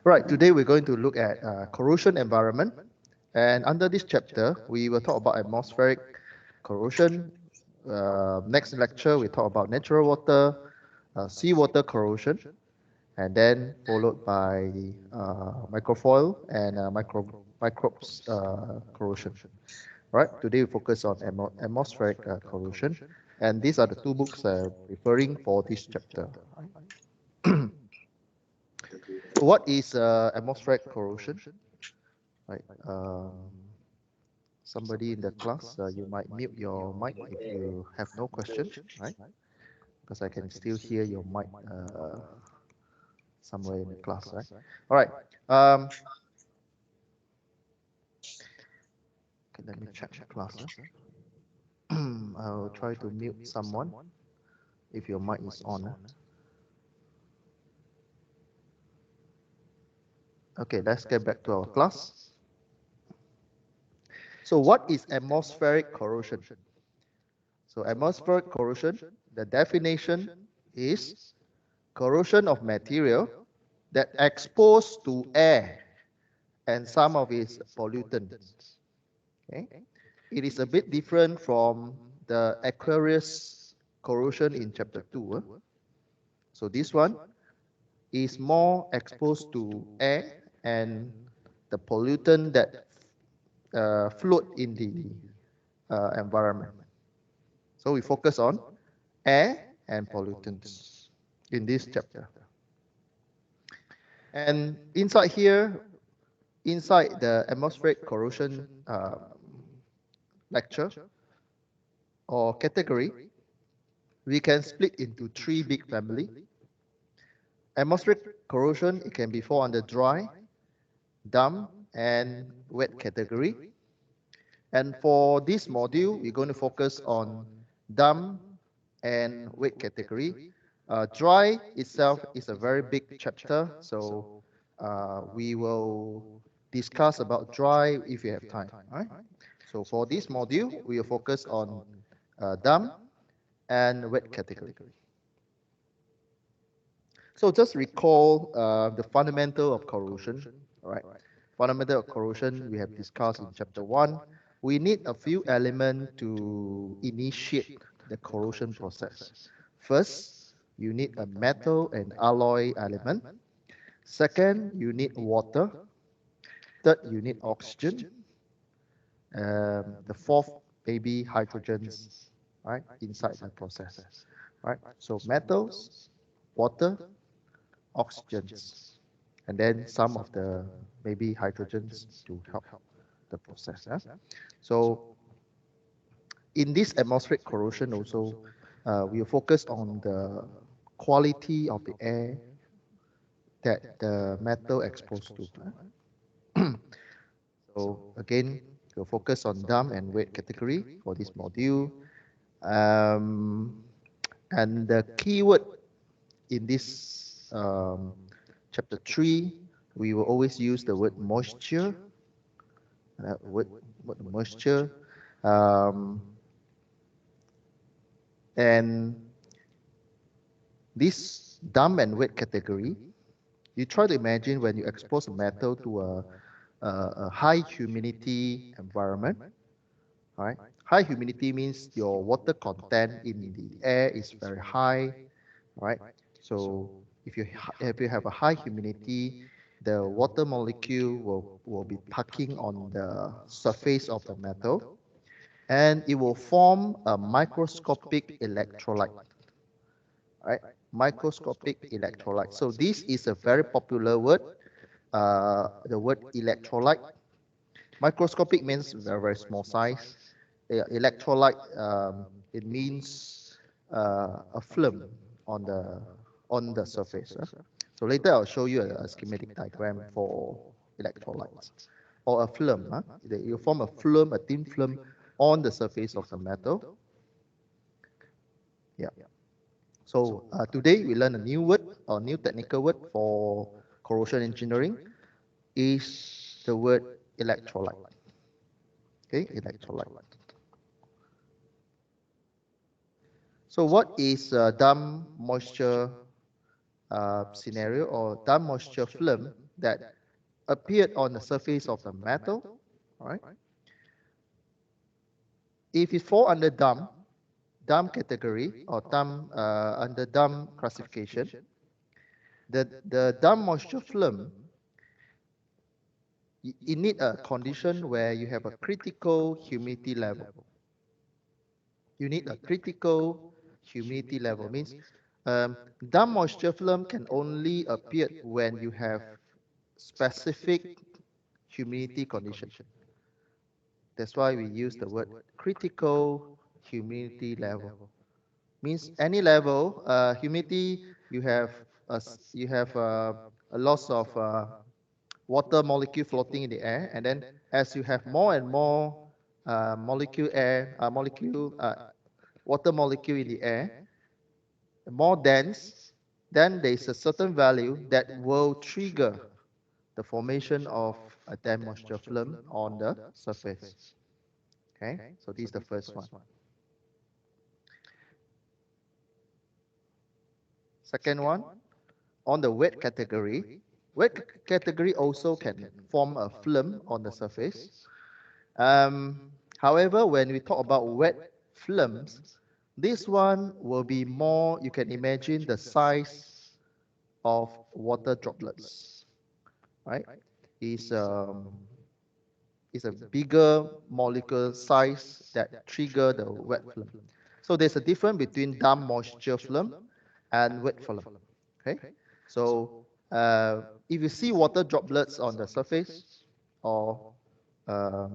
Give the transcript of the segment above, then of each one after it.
Right, today we're going to look at corrosion environment. And under this chapter, we will talk about atmospheric corrosion. Next lecture, we talk about natural water, seawater corrosion, and then followed by microfoil and microbes corrosion. Right, today we focus on atmospheric corrosion. And these are the two books referring for this chapter. What is atmospheric corrosion? Right. Somebody in the class, you might mute your mic if you have no question, right? Because I can still hear your mic somewhere in the class, right? All right. Okay, let me check the class. I'll try to mute someone if your mic is on. Okay, let's get back to our class. So what is atmospheric corrosion? So atmospheric corrosion, the definition is corrosion of material that exposed to air and some of its pollutants. Okay? It is a bit different from the aqueous corrosion in chapter 2. So this one is more exposed to air and the pollutant that float in the environment. So we focus on air and pollutants in this chapter. And inside here, inside the atmospheric corrosion lecture or category, we can split into three big families. Atmospheric corrosion, it can be fall under dry, damp, and wet category. And for this module, we're going to focus on damp and wet category. Dry itself is a very big chapter, so we will discuss about dry if you have time. Right? So for this module, we will focus on damp and wet category. So just recall the fundamental of corrosion. All right. Fundamental of corrosion we have discussed in chapter 1. We need a few elements to initiate the corrosion process. First, you need a metal and alloy element. Second, you need water. Third, you need oxygen. The fourth, maybe hydrogens, right, inside the process. Right. So metals, water, oxygens, and then some of the maybe hydrogens to help the process. So in this atmospheric corrosion also, we will focus on the quality of the air that the metal exposed to. So again, we'll focus on damp and wet category for this module. And the keyword in this chapter 3, we will always use the word moisture. Word moisture. And this damp and wet category, you try to imagine when you expose a metal to a high humidity environment. Right? High humidity means your water content in the air is very high. Right? So if you have a high humidity, the water molecule will be packing on the surface of the metal, and it will form a microscopic electrolyte. Right? Microscopic electrolyte. So this is a very popular word, the word electrolyte. Microscopic means very, very small size. Electrolyte, it means a film on the surface. So later I'll show you a schematic diagram for electrolytes. Or a film. You form a film, a thin film on the surface of the metal. Yeah. So today we learn a new word or new technical word for corrosion engineering is the word electrolyte. Okay, electrolyte. So what is damp, moisture, scenario or damp moisture film that appeared on the surface of the metal, all right? If it fall under damp category or under damp classification, the damp moisture film, it need a condition where you have a critical humidity level. You need a critical humidity level. Means damp moisture film can only appear when you have specific humidity condition. That's why we use the word critical humidity level. Means any level, humidity, you have a loss of water molecule floating in the air, and then as you have more and more water molecule in the air, more dense, then there is a certain value that will trigger the formation of a damp moisture film on the surface. Okay, so this is the first one. Second one, on the wet category also can form a film on the surface. However, when we talk about wet films, this one will be more, you can imagine the size of water droplets, right? Is a bigger molecule size that trigger the wet film. So there's a difference between damp moisture film and wet film. Okay, so if you see water droplets on the surface or uh,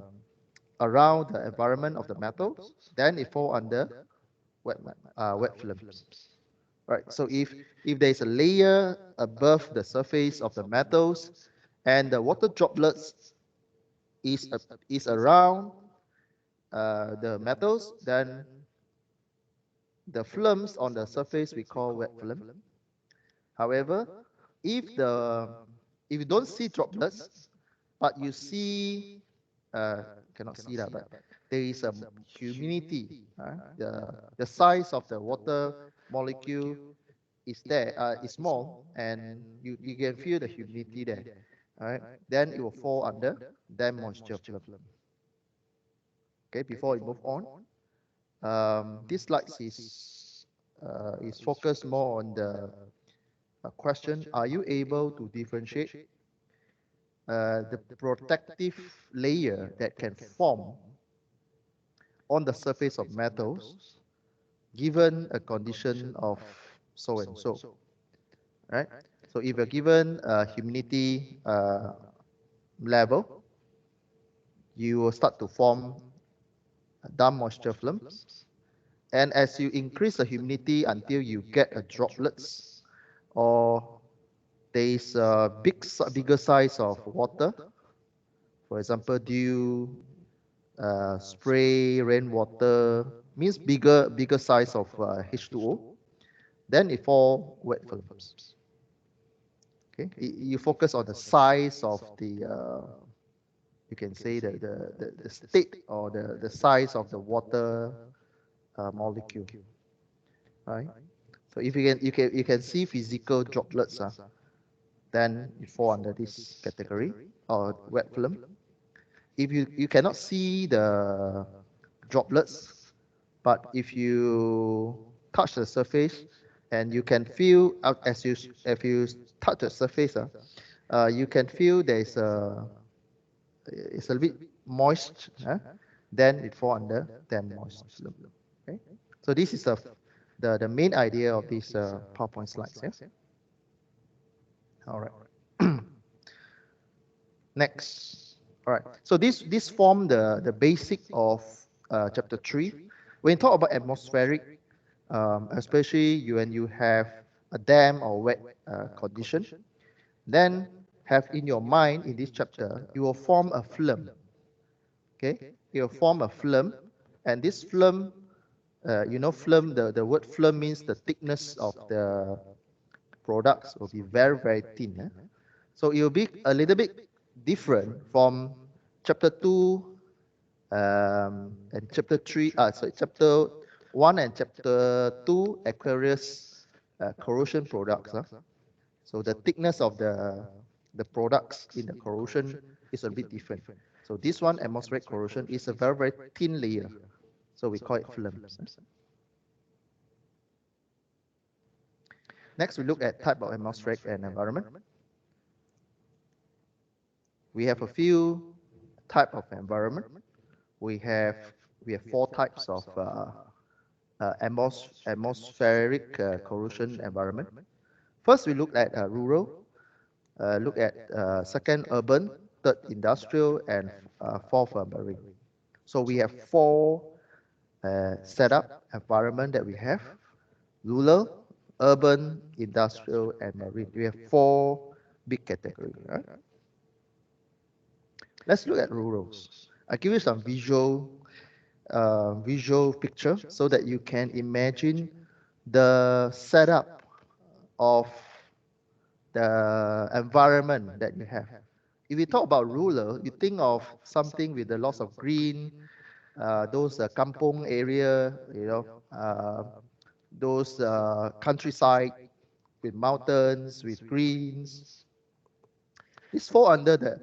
around the environment of the metals, then it fall under wet films. Right. So if there is a layer above the surface of the metals, and the water droplets is around the metals, then the films on the surface we call wet film. However, if you don't see droplets, but you see cannot see that, but there is a humidity. The size of the water molecule is there, is small, and you can feel the humidity there. All right, then it will fall under damp moisture film. Okay, before we move on, this slide is focused more on the question: are you able to differentiate the protective layer that can form on the surface of metals given a condition of so and so, right? So if you're given a humidity level, you will start to form damp moisture films. And as you increase the humidity until you get a droplets, or there is a bigger size of water, for example, dew, spray, rainwater, means bigger size of H2O, then it fall wet films. Okay, you focus on the size of the, you can say the state or the size of the water molecule, right? So if you can see physical droplets, then you fall under this category or wet film. If you cannot see the droplets, but if you touch the surface and you can feel if you touch the surface, you can feel it's a little bit moist, then it fall under damp moist film. Okay, so this is the main idea of these PowerPoint slides. Yes. All right. Next. All right. So this form the basic of chapter 3. When you talk about atmospheric, especially when you have a damp or wet condition, then have in your mind in this chapter, you will form a film. Okay, you will form a film, and this film, film, the word film means the thickness of the products will be very thin. So it will be a little bit different from chapter 2 and chapter 3, chapter 1 and chapter 2 aqueous corrosion products. So the thickness of the products in the corrosion is a bit different. So this one, atmospheric corrosion, is a very, very thin layer. So we call it films. Next, we look at type of atmospheric and environment. We have a few type of environment. We have four types of atmospheric corrosion environment. First, we look at rural, look at second urban, third industrial, and fourth marine. So we have four setup environment that we have: rural, urban, industrial, and marine. We have four big categories. Right? Let's look at rurals. I'll give you some visual picture so that you can imagine the setup of the environment that you have. If you talk about rural, you think of something with a lots of green, those kampong area, those countryside with mountains, with greens. This fall under the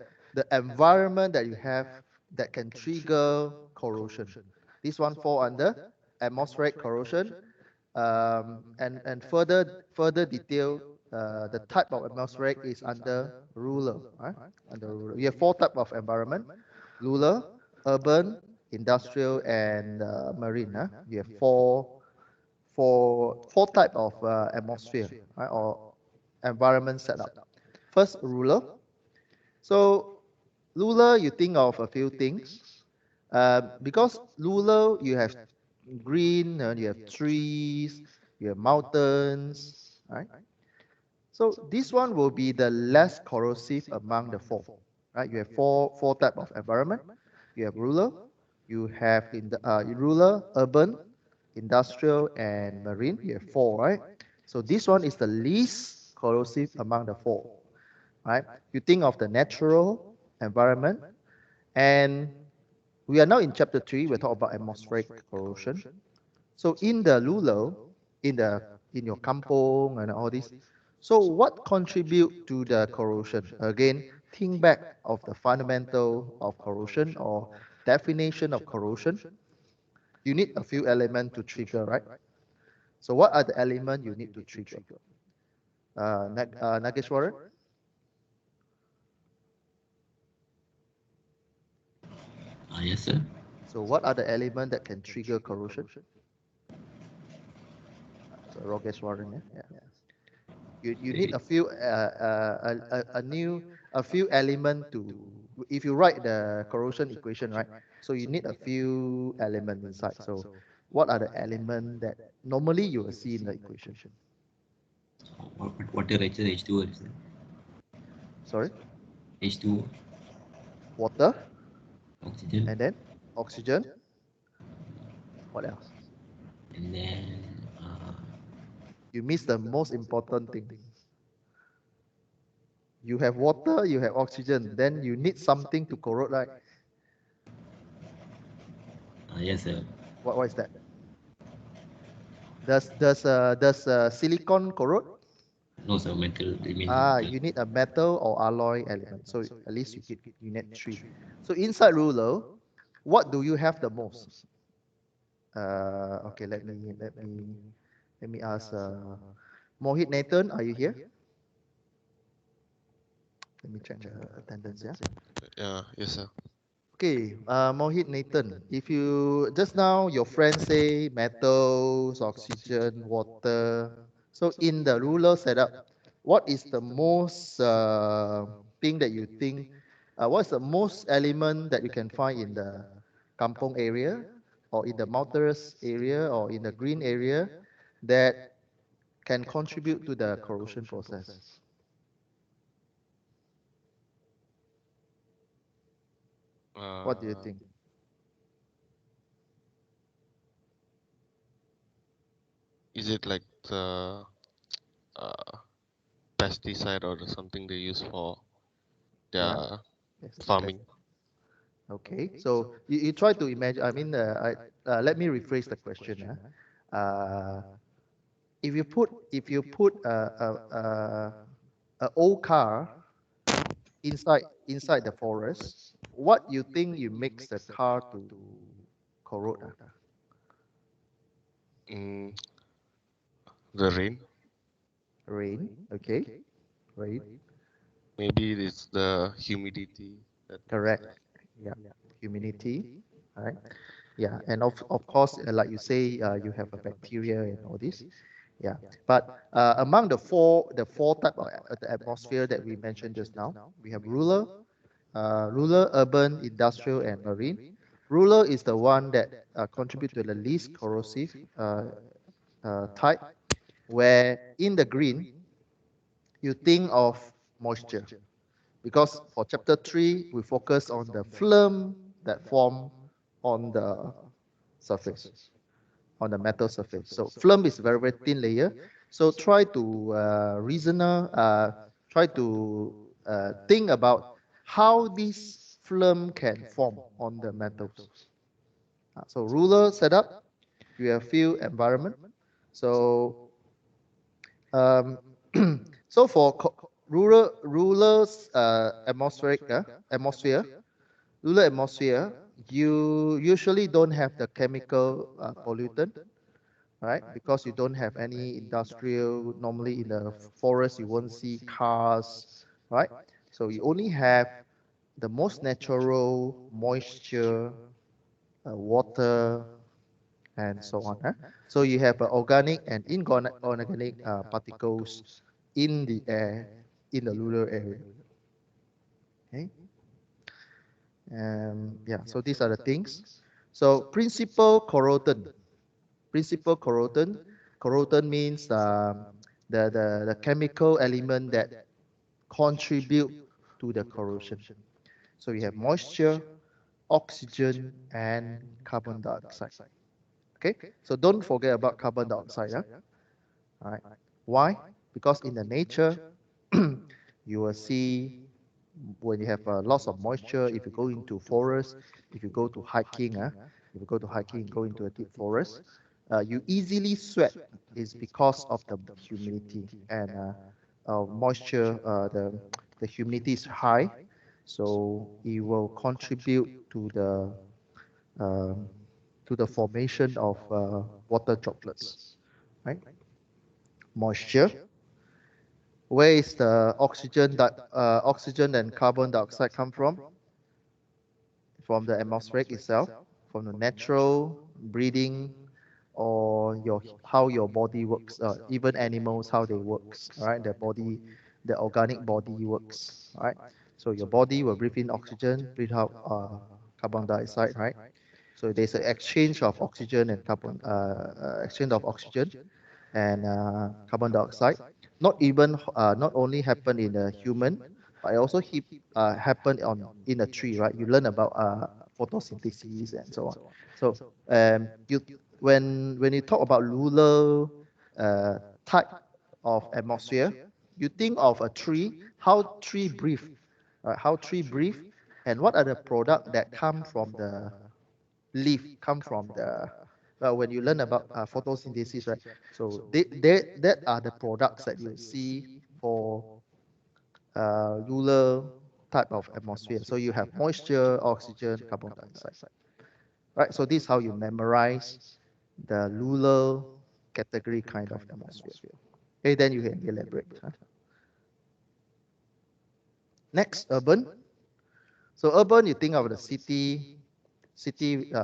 environment that you have that can trigger corrosion. This one fall under atmospheric corrosion, and further detail, the type of atmospheric is under rural. Right? Under rural, we have four type of environment: rural, urban, industrial, and marine. We have four type of atmosphere, right, or environment setup. First, rural. So rural, you think of a few things. Because rural, you have green, you have trees, you have mountains, right? So this one will be the less corrosive among the four, right? You have four type of environment. You have rural, you have in the rural, urban, industrial, and marine. You have four, right? So this one is the least corrosive among the four, right? You think of the natural environment, and we are now in chapter 3. We're talking about atmospheric corrosion. So in the rural, in your kampong and all this, so what contribute to the corrosion? Again, think back of the fundamental of corrosion or definition of corrosion. You need a few elements to trigger, right? So what are the elements you need to trigger? Nageshwaran? Yes, sir. So what are the elements that can trigger corrosion? So Rogeshwaran, yeah. You need a few a few element to, if you write the corrosion equation, right? So you need a few elements inside. So what are the elements that normally you will see in the equation? What you write, sir? H2O, is it? Sorry, H2O, water, oxygen, and then oxygen. What else? and then You miss the most important thing. You have water, you have oxygen, then you need something to corrode, right? yes, sir. What is that? Does silicon corrode? No, sir. Metal. I mean, You need a metal or alloy element. So at least you need three. So inside ruler, what do you have the most? Okay, let me ask Mohit Nathan, are you here? Let me check the attendance, yeah. Yeah, yes, sir. Okay, Mohit Nathan, if you just now your friend say metals, oxygen, water. So in the ruler setup, what is the most thing that you think? What's the most element that you can find in the kampong area, or in the mountainous area, or in the green area that can contribute to the corrosion process? What do you Uh, think? is it like the uh, pesticide or something they use for Yeah. their Pesticide. farming? Okay, so you try to imagine. I mean, let me rephrase the question. If you put an old car inside the forest, what you think you makes the car to corrode? Mm, the rain. Rain, okay, rain, Maybe it's the humidity that makes correct. the. Yeah, humidity, right? Yeah, and of course, like you say, you have a bacteria and all this. Yeah, but among the four type of the atmosphere that we mentioned just now, we have rural, urban, industrial, and marine. Rural is the one that contribute to the least corrosive type, where in the green you think of moisture, because for chapter 3 we focus on the film that form on the surface, on the metal surface. So film is very, very thin layer. So try to try to think about how this film can form on the metals. So ruler setup, you have field environment. So um, so for ruler's atmosphere, ruler atmosphere, you usually don't have the chemical pollutant, right? Because you don't have any industrial. Normally in the forest, you won't see cars, right? So you only have the most natural moisture, water, and so on. So you have organic and inorganic particles in the air in the rural area. Okay. Yeah. So these are the things. So principal corrodant. Corrodant means the chemical element that contribute to the corrosion. So you have moisture, oxygen, and carbon dioxide. Okay, so don't forget about carbon dioxide. All right. Why? Because in the nature, you will see when you have lots of moisture, if you go into forest, if you go to hiking, if you go to hiking, go into a deep forest, you easily sweat. Is because of the humidity and moisture. The humidity is high, so it will contribute um, to the formation of water droplets, right? Moisture. Where is the oxygen and carbon dioxide come from? From the atmospheric itself, from the natural breathing, or how your body works. Even animals, how they works, right? The body, the organic body works, right? So your body will breathe in oxygen, breathe out carbon dioxide, right? So there's an exchange of oxygen and carbon dioxide. Not only happen in a human, but it also happen in a tree, right? You learn about photosynthesis and so on. So you when you talk about lunar type of atmosphere, you think of a tree, how tree breathe, right? How tree breathe, and what are the product that come from the leaf, come from the when you learn about photosynthesis, right? So that are the products that you see for lunar type of atmosphere. So you have moisture, oxygen, carbon dioxide, right? So this is how you memorize the lunar category kind of atmosphere. Okay, then you can elaborate. Next, urban. So urban, you think of the city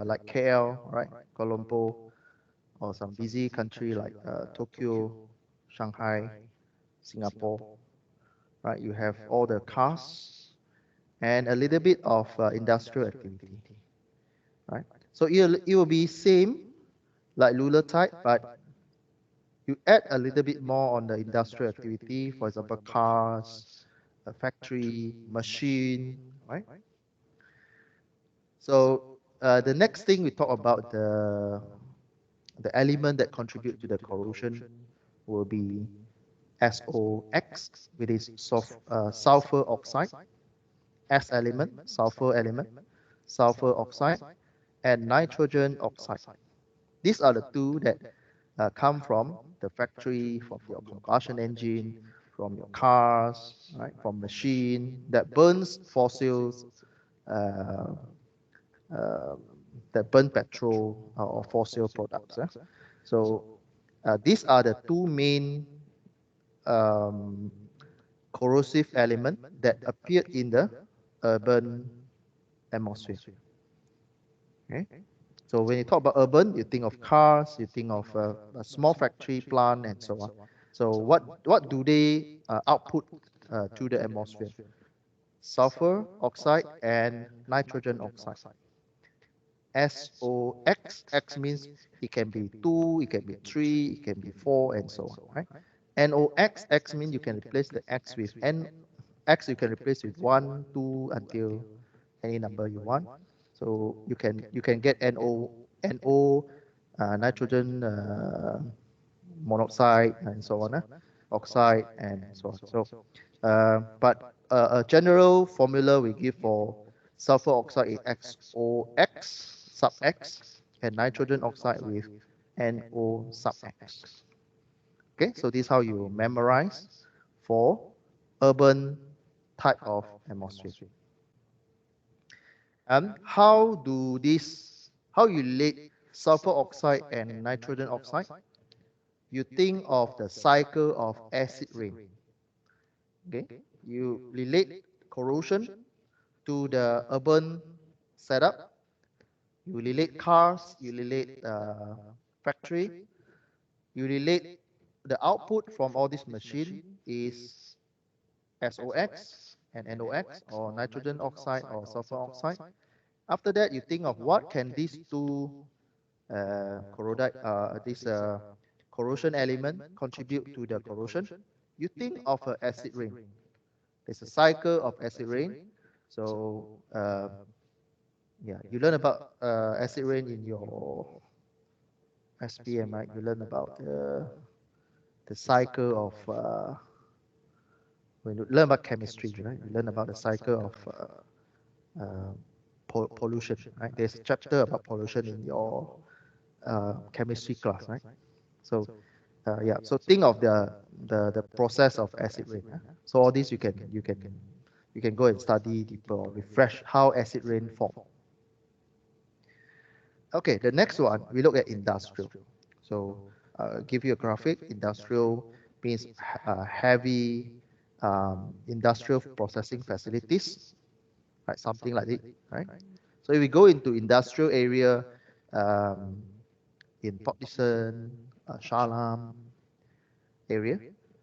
like KL, right? Colombo, or some busy country like Tokyo, Shanghai, Singapore, right? You have all the cars and a little bit of industrial activity, right? So it will be same like Lula type, but you add a little bit more on the industrial activity, for example, cars, a factory, machine, right? So the next thing we talk about the element that contribute to the corrosion will be SOx, which is sulfur oxide, S element, sulfur oxide, and nitrogen oxide. These are the two that come from the factory, from your combustion engine, from your cars, right? From machine that burns fossils, uh, uh, that burn petrol or fossil products. So these are the two main um, corrosive elements that appear in the urban atmosphere. Okay? So when you talk about urban, you think of cars, you think of a small factory plant, and so on. So what do they output to the atmosphere? Sulfur oxide and nitrogen oxide. SOX, X means it can be 2, it can be 3, it can be 4, and so on, right? NOx, X means you can replace the X with N, X you can replace with 1, 2, until any number you want. So you can get NO, nitrogen monoxide, and so on, oxide, and so on. So, but a general formula we give for sulfur oxide is XOX sub X, and nitrogen oxide with NO sub X. Okay, so this is how you memorize for urban type of atmosphere. And how you relate sulfur oxide and nitrogen oxide? You think of the cycle of acid rain. Okay, you relate corrosion to the urban setup. You relate cars, you relate factory, you relate the output from all this machine is SOX and NOx, or nitrogen oxide or sulfur oxide. After that, you think of what can these two corrosion element contribute to the corrosion. You think of acid rain. There's a cycle of acid rain. So yeah, you learn about acid rain in your SPM, right? You learn about the cycle of when you learn about chemistry, right? You learn about the cycle of pollution, right? There's a chapter about pollution in your chemistry class, right? So yeah, so think of the process of acid rain. So all this you can go and study deeper or refresh how acid rain form. Okay, the next one we look at industrial. So give you a graphic. Industrial means heavy industrial processing facilities, right? Something like it, right? So if we go into industrial area um, in Port Dickson, Shalam area,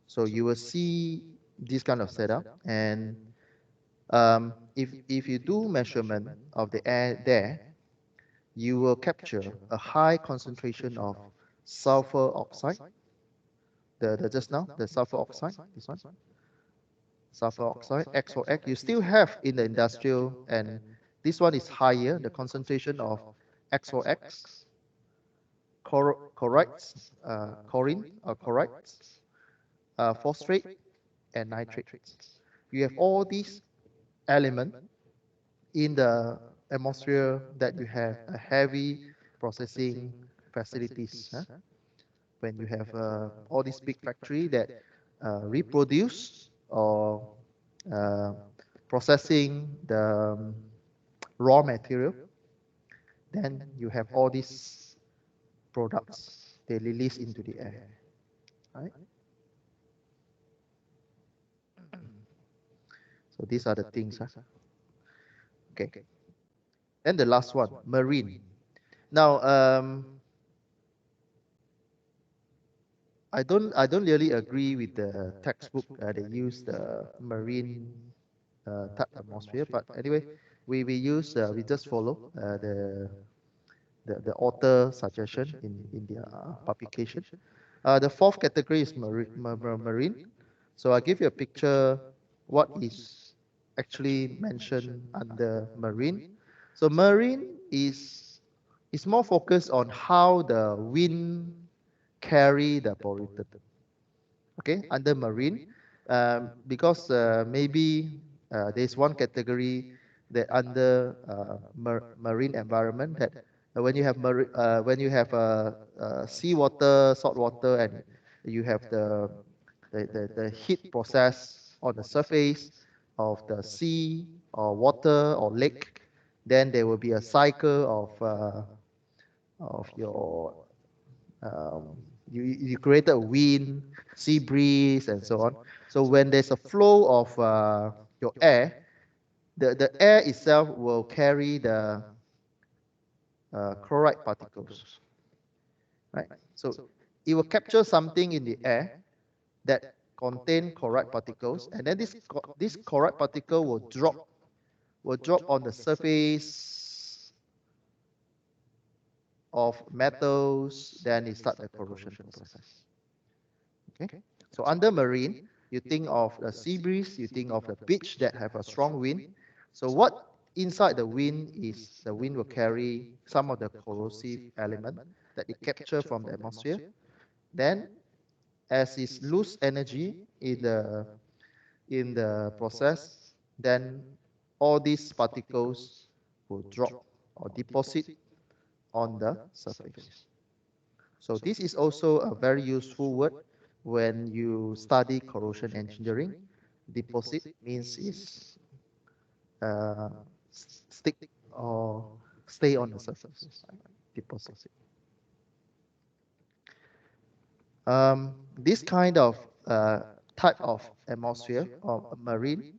so you will see this kind of setup. And if you do measurement of the air there, you will capture a high concentration of sulfur oxide. The just now, the sulfur oxide, this one, sulfur oxide, XOX, you still have in the industrial, and this one is higher, the concentration of XOX, chlorides, phosphate, and nitrates. You have all these elements in the atmosphere that you have a heavy processing facilities. When you have all these big factory that reproduce or uh, processing the raw material, then you have all these products they release into the air, right? So these are the things. Okay. And the last one, marine. Now, I don't really agree with the textbook they use the marine type atmosphere, but anyway, we just follow the author suggestion in their publication. The fourth category is marine. So I give you a picture what is actually mentioned under marine. So marine is more focused on how the wind carry the pollutant. Okay, under marine, because maybe there's one category that under marine environment that when you have seawater, salt water, and you have the the heat process on the surface of the sea or water or lake, then there will be a cycle of your you created a wind, sea breeze, and so on. So when there's a flow of your air, the air itself will carry the chloride particles, right? So it will capture something in the air that contain chloride particles, and then this chloride particle will drop on the surface of metals, then it start the corrosion process. Okay, so under marine, you think of the sea breeze, you think of the beach that have a strong wind. So what inside the wind is the wind will carry some of the corrosive element that it capture from the atmosphere. Then, as it lose energy in the process, then all these particles will drop or deposit on the surface. So this is also a very useful word when you study corrosion engineering. Deposit means is stick or stay on the surface. Deposit. This kind of type of atmosphere or marine,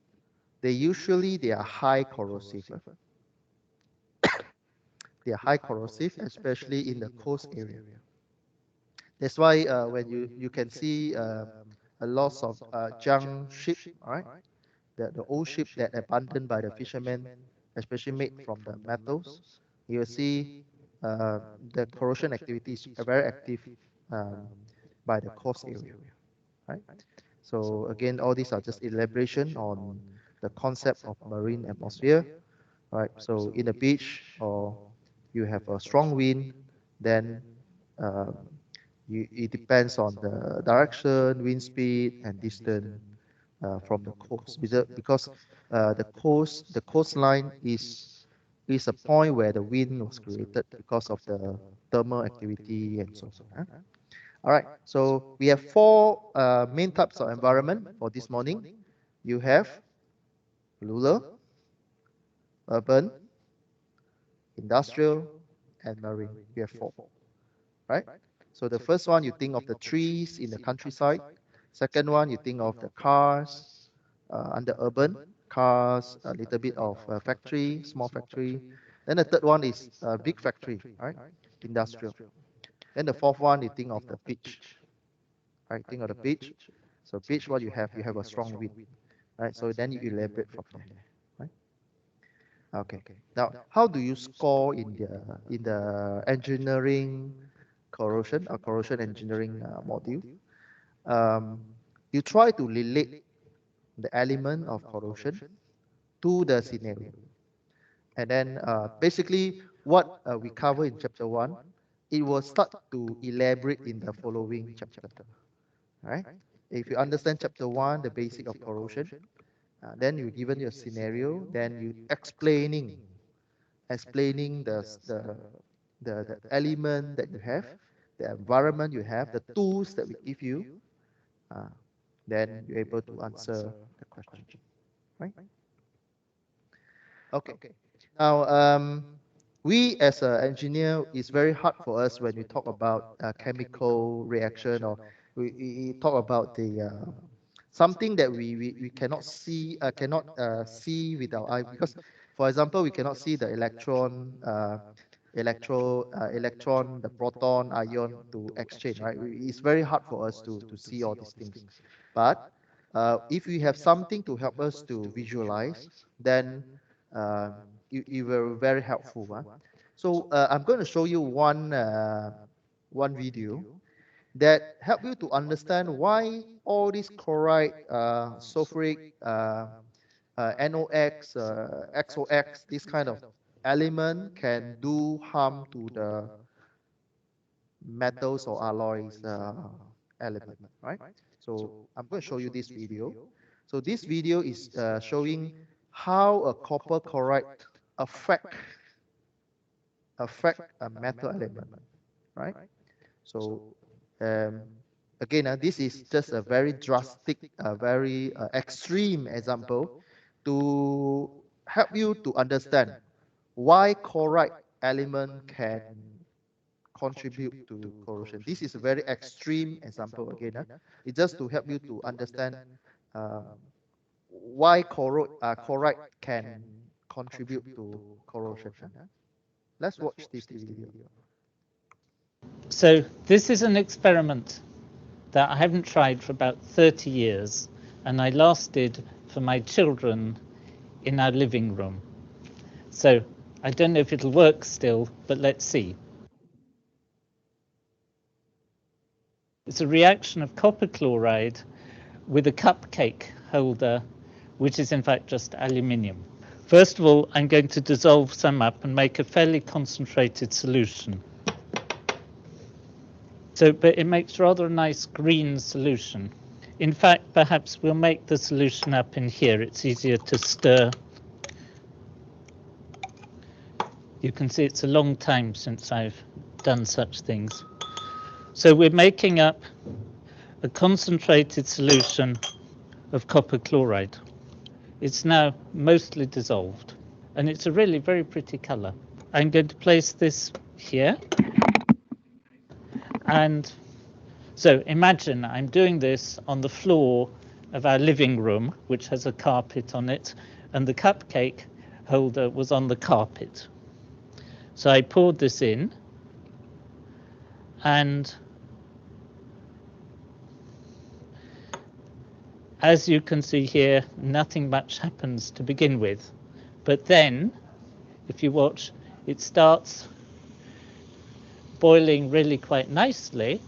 they are high corrosive. They are high corrosive, especially in the coast area. That's why when you can see a loss of junk ship, all right, the old ship that abandoned by the fishermen, especially made from the metals, you will see the corrosion activity is very active um, by the coast area, right? So again, all these are just elaboration on the concept of marine atmosphere, right? So in the beach, or you have a strong wind, then um, it depends on the direction, wind speed, and distance from the coast. Because the coastline is a point where the wind was created because of the thermal activity and so on. All right, so we have four main types of environment for this morning. You have rural, urban, industrial, and marine. We have four, right? So the first one, you think of the trees in the countryside. Second one, you think of the cars under urban, cars, a little bit of factory, small factory. Then the third one is a big factory, right? Industrial. Then the fourth one, you think of the beach, right? Think of the beach. So beach, what you have a strong wind, right? So then you elaborate from there, right? Okay. Now, how do you score in the engineering corrosion or corrosion engineering module? You try to relate the element of corrosion to the scenario. And then basically what we cover in chapter 1, it will start to elaborate in the following chapter. Right? If you understand chapter 1, the basic of corrosion, then you given your scenario, then you explaining the element that you have, the environment you have, the tools that we give you, then you're able to answer the question, right? Okay. Now, we as an engineer, it's very hard for us when we talk about chemical reaction, or we talk about the something that we cannot see with our eye, because, for example, we cannot see the electron, the proton, ion to exchange, right? It's very hard for us to see all these things. But if we have something to help us to visualize, then uh, it will very helpful. Huh? So I'm going to show you one video that help you to understand why all these chloride, sulfuric, NOx, XOX, this kind of element can do harm to the metals or alloys element, right? So I'm going to show you this video. So this video is showing how a copper chloride affect a metal element, right? So Again, this is just a very drastic, very extreme example to help you to understand why chloride element can contribute to corrosion. This is a very extreme example again. It's just to help you to understand um, why chloride can contribute to corrosion. Let's watch this video. So this is an experiment that I haven't tried for about 30 years, and I last did for my children in our living room. So I don't know if it'll work still, but let's see. It's a reaction of copper chloride with a cupcake holder, which is in fact just aluminium. First of all, I'm going to dissolve some up and make a fairly concentrated solution. But it makes rather a nice green solution. In fact, perhaps we'll make the solution up in here. It's easier to stir. You can see it's a long time since I've done such things. So we're making up a concentrated solution of copper chloride. It's now mostly dissolved, and it's a really very pretty color. I'm going to place this here. And so imagine I'm doing this on the floor of our living room, which has a carpet on it, and the cupcake holder was on the carpet. So I poured this in, and as you can see here, nothing much happens to begin with. But then, if you watch, it starts boiling really quite nicely.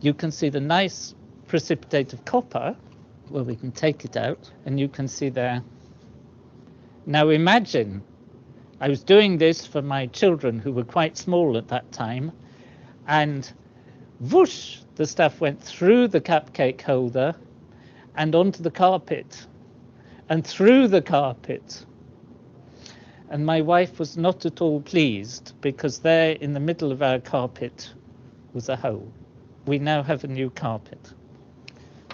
You can see the nice precipitate of copper. Well, we can take it out, and you can see there. Now imagine, I was doing this for my children who were quite small at that time, and whoosh, the stuff went through the cupcake holder and onto the carpet and through the carpet. And my wife was not at all pleased, because there in the middle of our carpet was a hole. We now have a new carpet.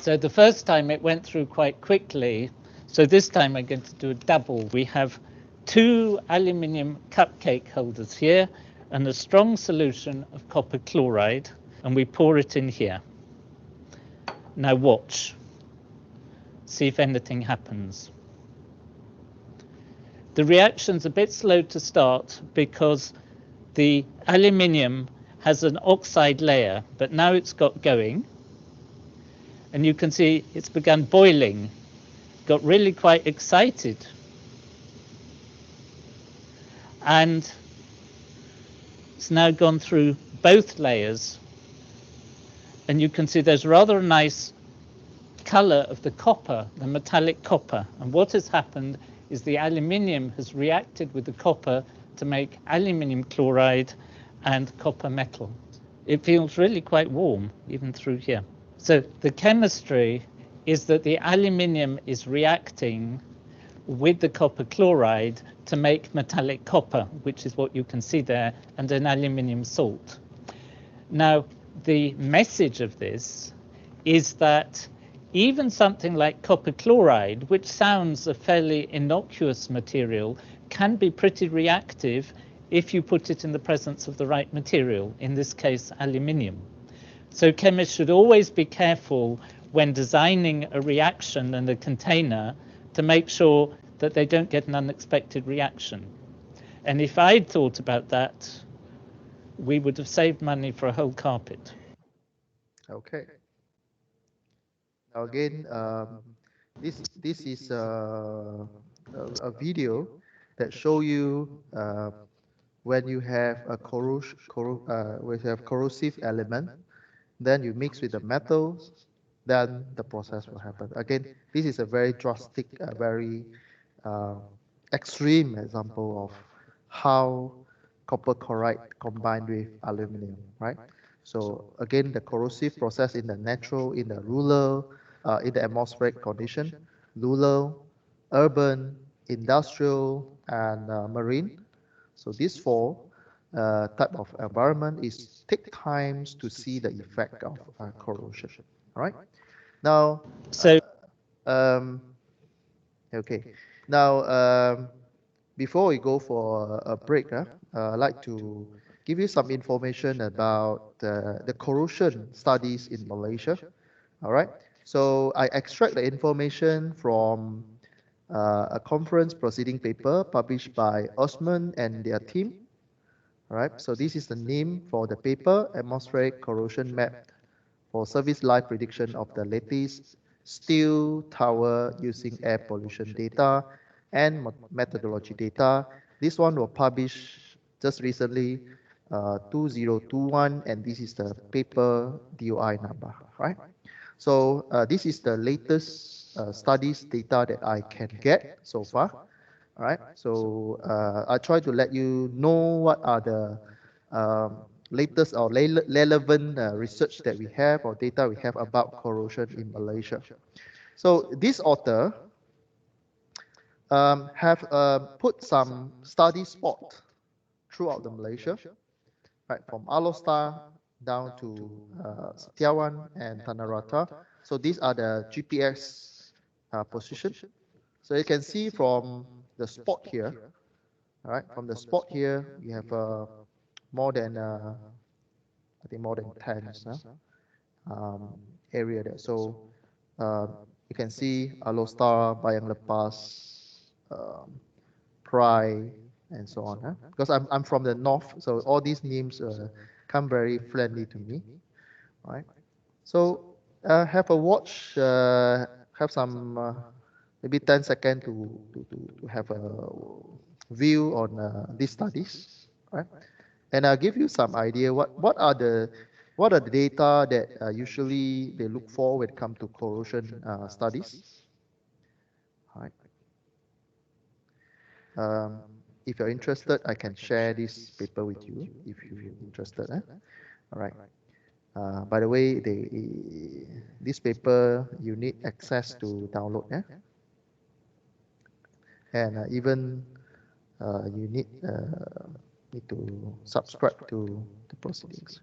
So the first time it went through quite quickly. So this time I'm going to do a double. We have 2 aluminium cupcake holders here and a strong solution of copper chloride, and we pour it in here. Now watch. See if anything happens. The reaction's a bit slow to start because the aluminium has an oxide layer, but now it's got going. And you can see it's begun boiling, got really quite excited. And it's now gone through both layers. And you can see there's rather a nice color of the copper, the metallic copper. And what has happened is the aluminium has reacted with the copper to make aluminium chloride and copper metal. It feels really quite warm, even through here. So the chemistry is that the aluminium is reacting with the copper chloride to make metallic copper, which is what you can see there, and an aluminium salt. Now, the message of this is that even something like copper chloride, which sounds a fairly innocuous material, can be pretty reactive if you put it in the presence of the right material, in this case, aluminium. So chemists should always be careful when designing a reaction and a container to make sure that they don't get an unexpected reaction. And if I'd thought about that, we would have saved money for a whole carpet. Okay. Now again, this is a video that show you when you have a corrosive element, then you mix with the metal, then the process will happen. Again, this is a very drastic, very extreme example of how copper chloride combined with aluminum, right? So again, the corrosive process in the natural, in the rural, in the atmospheric condition, rural, urban, industrial, and marine. So these 4, type of environment is take times to see the effect of corrosion. All right. Now, So um, okay. Now, before we go for a break, I'd like to give you some information about the corrosion studies in Malaysia. All right. So I extract the information from a conference proceeding paper published by Osman and their team. All right. So this is the name for the paper: Atmospheric Corrosion Map for Service Life Prediction of the Lattice Steel Tower using Air Pollution Data and Methodology Data. This one was published just recently, 2021, and this is the paper DOI number, right? So this is the latest studies data that I can get so far. All right. So I try to let you know what are the latest or relevant research that we have or data we have about corrosion in Malaysia. So this author have put some study spot throughout the Malaysia, right, from Alostar down to Setiawan and Tanah Rata. So these are the GPS position. So you can see from the spot here, all right, from the spot here, we have more than, I think more than 10 area there. So you can see Alostar, Bayang Lepas, Prai, and so on. Because I'm from the north, so all these names come very friendly to me. Right. So have a watch, have some maybe 10 seconds to have a view on these studies. Right. And I'll give you some idea what are the data that usually they look for when it comes to corrosion studies. All right. If you're interested, I can share this paper with you if you're interested. All right. By the way, this paper you need access to download, and even you need to subscribe to the proceedings.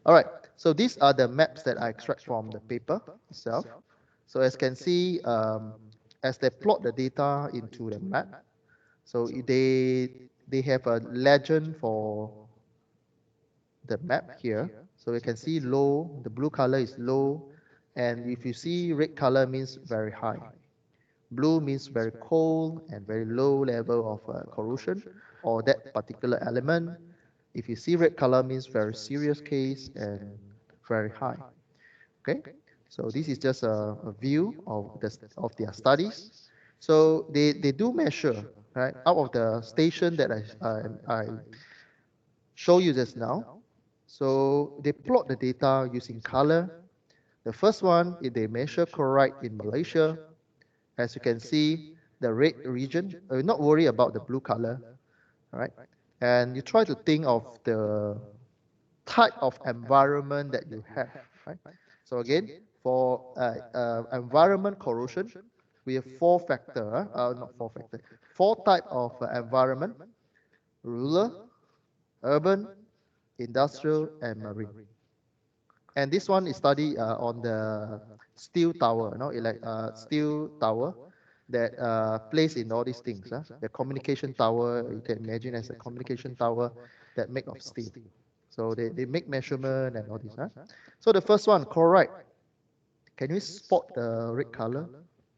All right. So these are the maps that I extract from the paper itself. So as you can see, as they plot the data into the map, so they have a legend for the map here. So you can see low, the blue color is low, and if you see red color means very high. Blue means very cold and very low level of corrosion or that particular element. If you see red color means very serious case and very high. Okay, so this is just a view of their studies. So they do measure, right, out of the station that I show you just now. So they plot the data using color. The first one is they measure chloride in Malaysia. As you can see, the red region, not worry about the blue color, right? And you try to think of the type of environment that you have, right? So again, for environment corrosion, we have four type of environment: rural, urban, industrial, and marine. And this one is study on the steel tower, steel tower that placed in all these things. The communication tower, you can imagine as a communication tower that make of steel. So they make measurement and all this. So the first one, chloride. Can you spot the red color?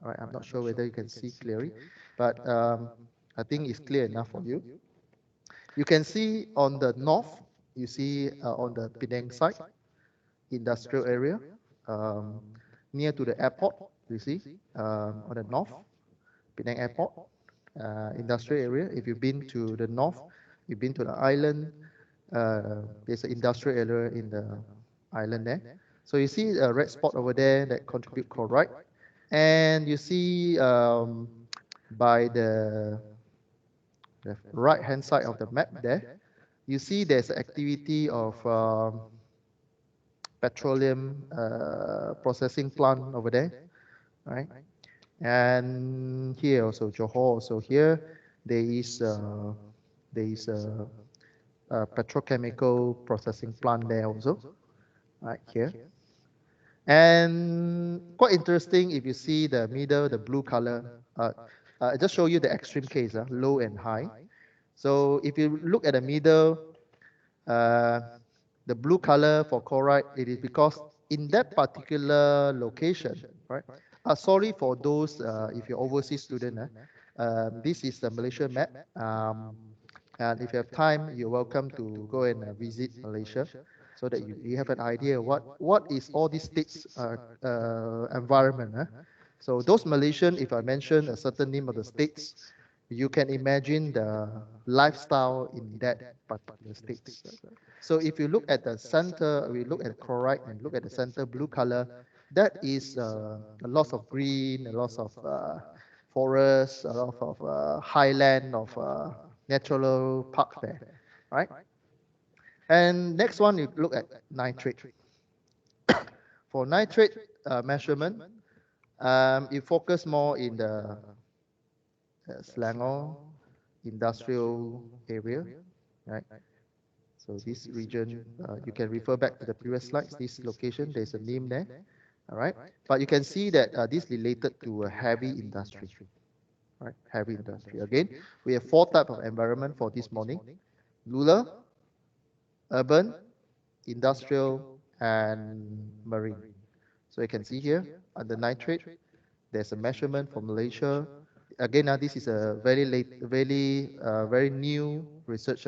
All right, I'm not sure whether you can see clearly, but I think it's clear enough for you. You can see on the north, you see on the Penang side, industrial area, near to the airport, you see, on the north, Penang Airport, industrial area. If you've been to the north, you've been to the island, there's an industrial area in the island there. So you see a red spot over there that contribute chloride. And you see by the right hand side of the map there, you see there's activity of petroleum processing plant over there, right? And here also Johor. So here there is petrochemical processing plant there also, right here. And quite interesting if you see the middle, the blue color. I just show you the extreme case, low and high. So if you look at the middle, the blue color for chloride, it is because in that particular location, right? Sorry for those, if you're overseas student, this is the Malaysia map. And if you have time, you're welcome to go and visit Malaysia so that you have an idea what is all these states environment. So those Malaysian, if I mention a certain name of the states, you can imagine the lifestyle in that particular states. So if you look at the center, we look at chloride and look at the center blue color, that is a lots of green, a lots of forests, a lot of highland of natural park there, right? And next one, you look at nitrate. For nitrate measurement, you focus more in the Selangor industrial area, right? So this region, you can refer back to the previous slides. This location, there's a name there, all right? But you can see that this related to a heavy industry, right? Heavy industry. Again, we have 4 types of environment for this morning: rural, urban, industrial, and marine. So you can see here under nitrate, there's a measurement for Malaysia. Again, this is a very new research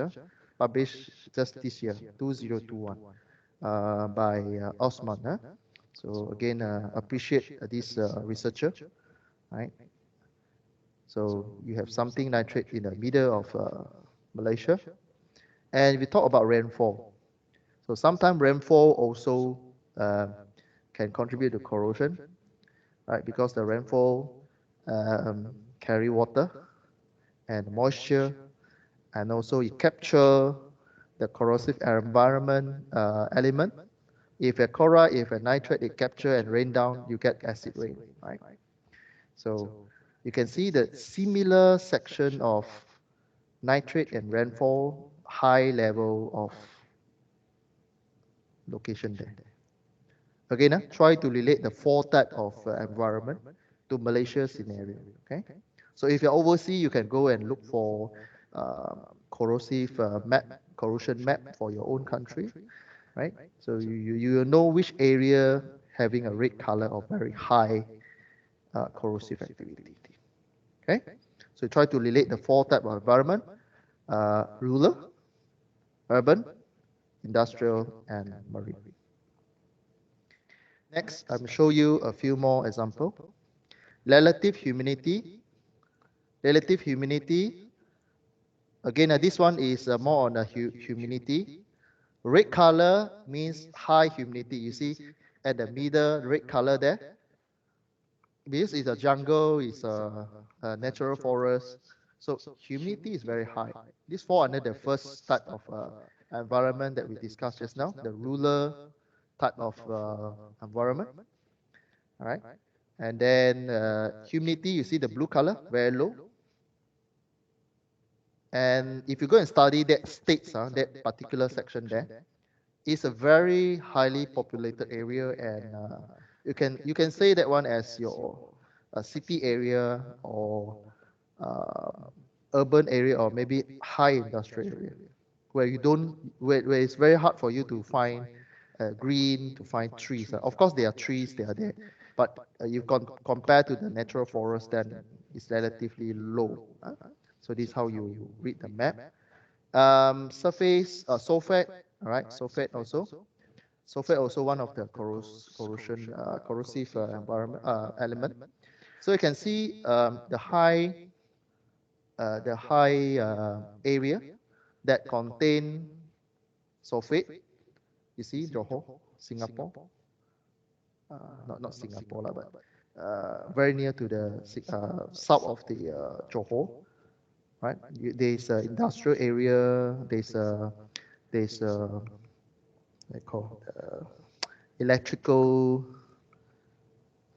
published just this year, 2021, by Osman. So again, appreciate this researcher, right? So you have something nitrate in the middle of Malaysia. And we talk about rainfall. So sometimes rainfall also can contribute to corrosion, right? Because the rainfall carry water and moisture, and also it capture the corrosive environment element. If a chloride, if a nitrate, it capture and rain down, you get acid rain, right? So you can see the similar section of nitrate and rainfall, high level of location there. Again, try to relate the 4 types of environment to Malaysia scenario. Okay, so if you're overseas, you can go and look for corrosive corrosion map for your own country, right? So you know which area having a red color or very high corrosive activity. Okay, so try to relate the 4 types of environment: rural, urban, industrial, and marine. Next, I'm show you a few more examples. Relative humidity. Relative humidity. Again, this one is more on the humidity. Red color means high humidity. You see at the middle, red color there. This is a jungle, is a natural forest. So humidity is very high. This fall under the first type of environment that we discussed just now, the rural type of environment. All right. And then humidity, you see the blue color, very low. And if you go and study that states, that particular section there, it's a very highly populated area, and you can say that one as your city area or urban area, or maybe high industrial area, where where it's very hard for you to find green, to find trees. Of course, there are trees, they are there, but you compare to the natural forest, then it's relatively low. So this is how you read the map. Surface sulfate, all right, sulfate also. Sulfate also one of the corrosive environment element. So you can see the high area that contain sulfate. You see Johor, Singapore, not Singapore, but very near to the south of the Johor, right? There's an industrial area. There's they call electrical.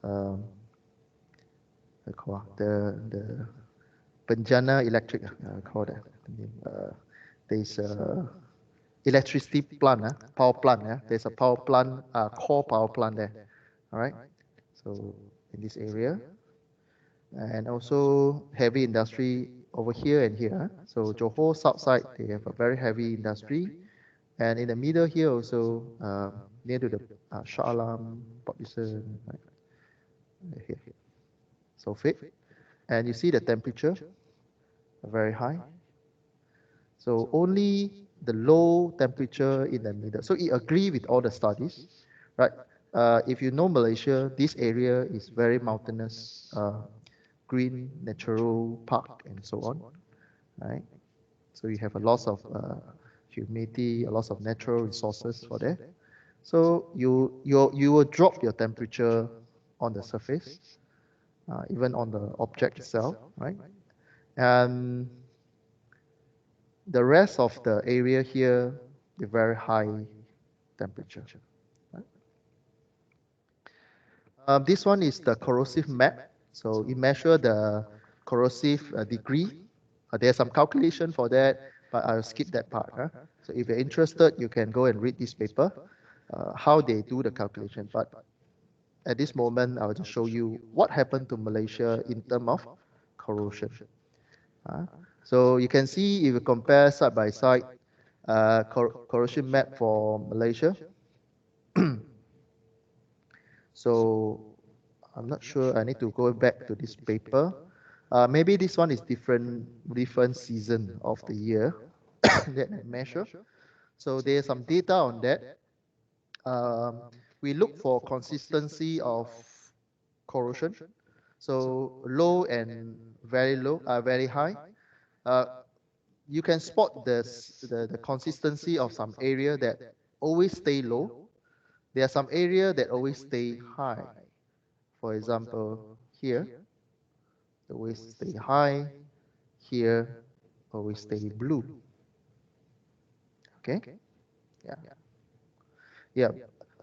They call the Penjana Electric. Call that. There's electricity plant, power plant. There's a power plant, core power plant there. All right. So in this area, and also heavy industry over here and here. So Johor south side, they have a very heavy industry, and in the middle here also near to the Shah Alam, Port Dickson, right here, sulfate, and you see the temperature very high. So only the low temperature in the middle. So it agree with all the studies, right? If you know Malaysia, this area is very mountainous, green, natural park, and so on, right? So you have a lot of humidity, a lot of natural resources for that. So you will drop your temperature on the surface, even on the object itself, right? And the rest of the area here, the very high temperature. Right? This one is the corrosive map. So you measure the corrosive degree. There's some calculation for that, but I'll skip that part. So if you're interested, you can go and read this paper, how they do the calculation. But at this moment, I'll just show you what happened to Malaysia in terms of corrosion. So you can see if you compare side by side corrosion map for Malaysia. So I'm not sure. I need to go back to this paper. Maybe this one is different season of the year that I measure. So there's some data on that. We look for consistency of corrosion. So low and very low, very high. You can spot the consistency of some area that always stay low. There are some area that always stay high. For example, here, always stay high. Here, always stay blue. Okay? Yeah. Yeah.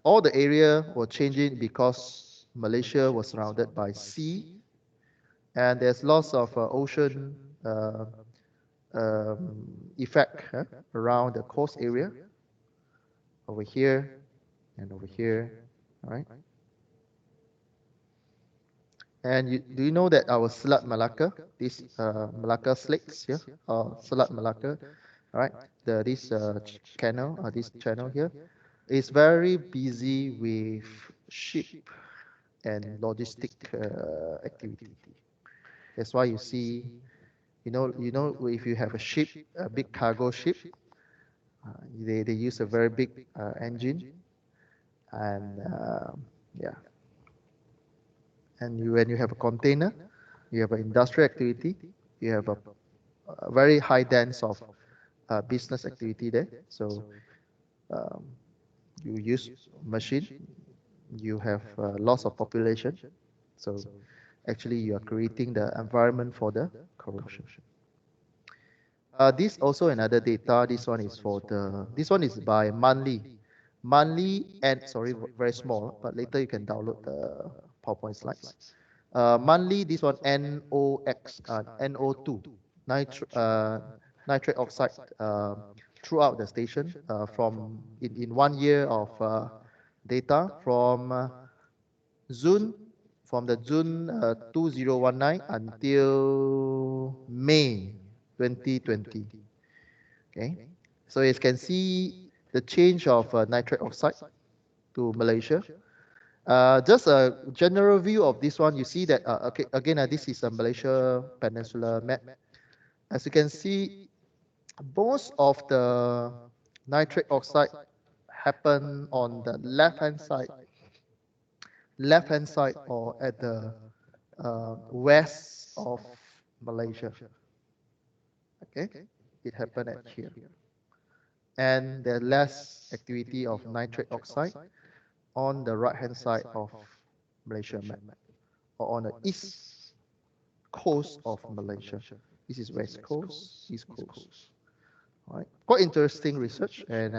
All the area were changing because Malaysia was surrounded by sea, and there's lots of ocean effect around the coast area, over here and over here, all right? And do you know that our Selat Malacca, this Malacca slakes here, Selat Malacca, all right? This channel here is very busy with ship and logistic activity. That's why you see, you know, if you have a ship, a big cargo ship, they use a very big engine, and yeah. And when you have a container, you have an industrial activity, you have a very high dense of business activity there. So you use machine, you have loss of population. So actually you are creating the environment for the corrosion. This also another data. This one is for this one is by monthly, and sorry, very small, but later you can download the PowerPoint slides. Monthly, this one NOx, NO2, nitrate oxide throughout the station from in 1 year of data from June 2019 until May 2020. Okay, so you can see the change of nitrate oxide to Malaysia. Just a general view of this one, you see that, okay, again, this is a Malaysia Peninsula map. As you can see, most of the nitrate oxide happen on the left-hand side or at the west of Malaysia. Okay, it happened at here. And there's less activity of nitrate oxide on the right-hand side of Malaysia map, or on the east coast of Malaysia. This is west coast, east coast. All right, quite interesting research. And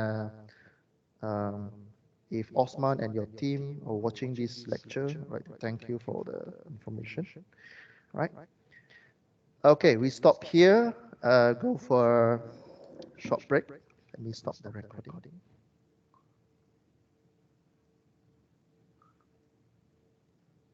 if Osman and your team are watching this lecture, right, thank you for the information. Right. Okay, we stop here. Go for a short break. Let me stop the recording.